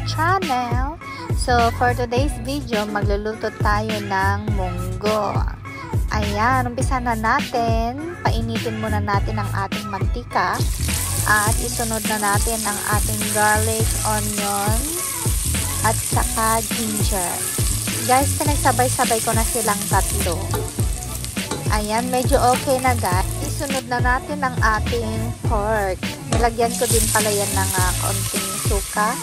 channel. So, for today's video, magluluto tayo ng munggo. Ayan, umpisa na natin. Painitin muna natin ang ating mantika. At isunod na natin ang ating garlic, onion, at saka ginger. Guys, pinagsabay-sabay ko na silang tatlo. Ayan, medyo okay na guys. Isunod na natin ang ating pork. Nilagyan ko din pala yan ng konting suka,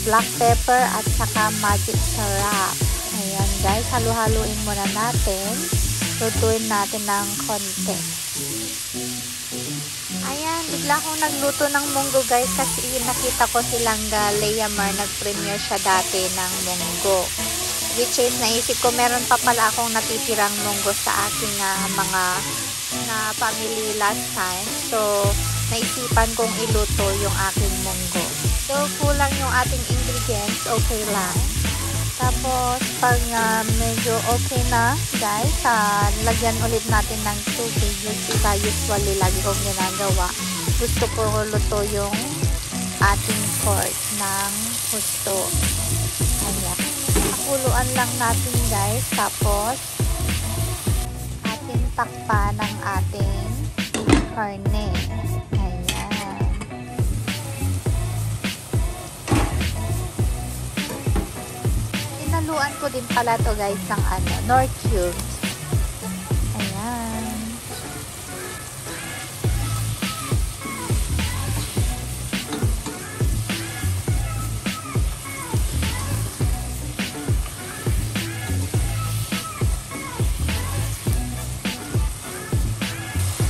black pepper, at saka magic sarap. Ayan guys, halu-haluin muna natin. Lutuin natin ng konti. Ayan, bigla akong nagluto ng munggo guys kasi nakita ko silang Lea Mar, nag-premiere siya dati ng munggo. Which is, naisip ko meron pa pala akong natitirang munggo sa aking mga family last time. So, naisipan kong iluto yung aking munggo. So, kulang yung ating ingredients, okay lang. Tapos, pag medyo okay na, guys, lagyan ulit natin ng tubig. Yung usually lagi kong ginagawa. Gusto ko luto yung ating pork ng gusto. Ayan. Pakuluan lang natin, guys. Tapos, ating takpan ng ating karne. Ayan. Inaluan ko din pala to guys ng Knorr cubes. Ayan.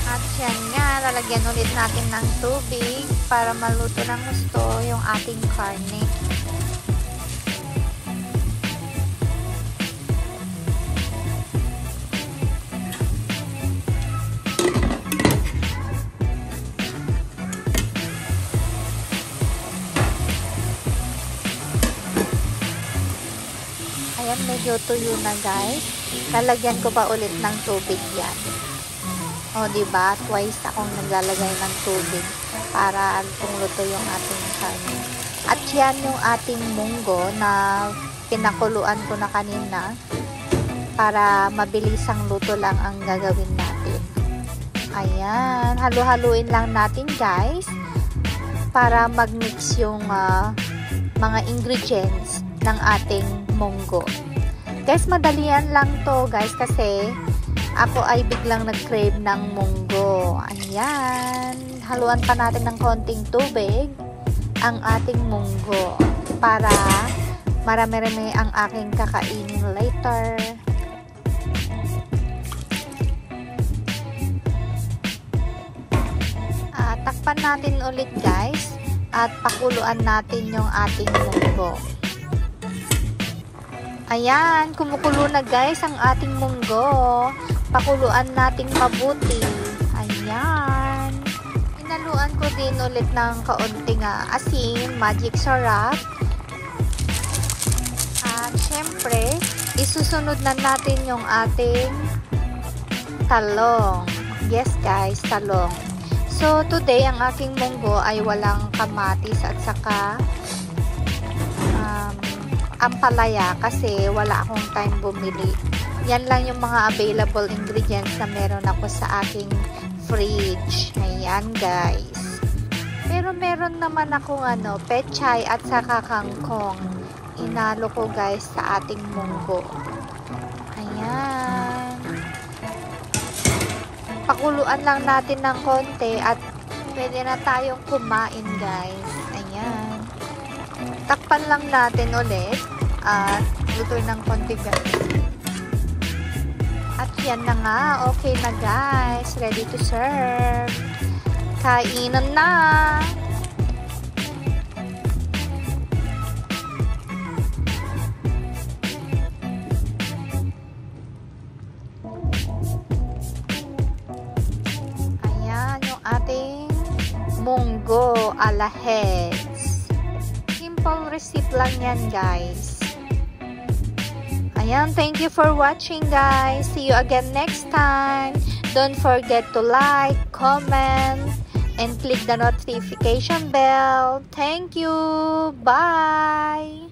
At yan nga, lalagyan ulit natin ng tubig para maluto ng gusto yung ating karne. Ayan, medyo tuyo na guys. Lalagyan ko pa ulit ng tubig yan. O, diba? Twice akong naglalagay ng tubig para luto yung ating karne. At yan yung ating munggo na pinakuluan ko na kanina para mabilisang luto lang ang gagawin natin. Ayan. Halu-haluin lang natin guys para mag-mix yung mga ingredients ng ating munggo. Guys, madalian lang to guys kasi ako ay biglang nag-crave ng munggo. Ayan. Haluan pa natin ng konting tubig ang ating munggo para marami-rami ang aking kakainin later. Takpan natin ulit guys at pakuluan natin yung ating munggo. Ayan, kumukulo na guys ang ating munggo. Pakuluan nating mabuti. Ayan. Inaluan ko din ulit ng kaunting asin, magic sarap. At syempre, isusunod na natin yung ating talong. Yes guys, talong. So, today ang aking munggo ay walang kamatis at saka ampalaya kasi wala akong time bumili. Yan lang yung mga available ingredients na meron ako sa aking fridge. Ayan guys. Pero meron naman akong pechay at saka kangkong. Inalo ko guys sa ating munggo. Ayan. Pakuluan lang natin ng konti at pwede na tayong kumain guys. Ayan. Takpan lang natin ulit at lutuin ng konti guys. At yan na nga, okay na guys. Ready to serve. Kainan na! Ayan yung ating munggo ala heads. Simple recipe lang yan guys. Ayan, thank you for watching guys. See you again next time. Don't forget to like, comment, and click the notification bell. Thank you. Bye.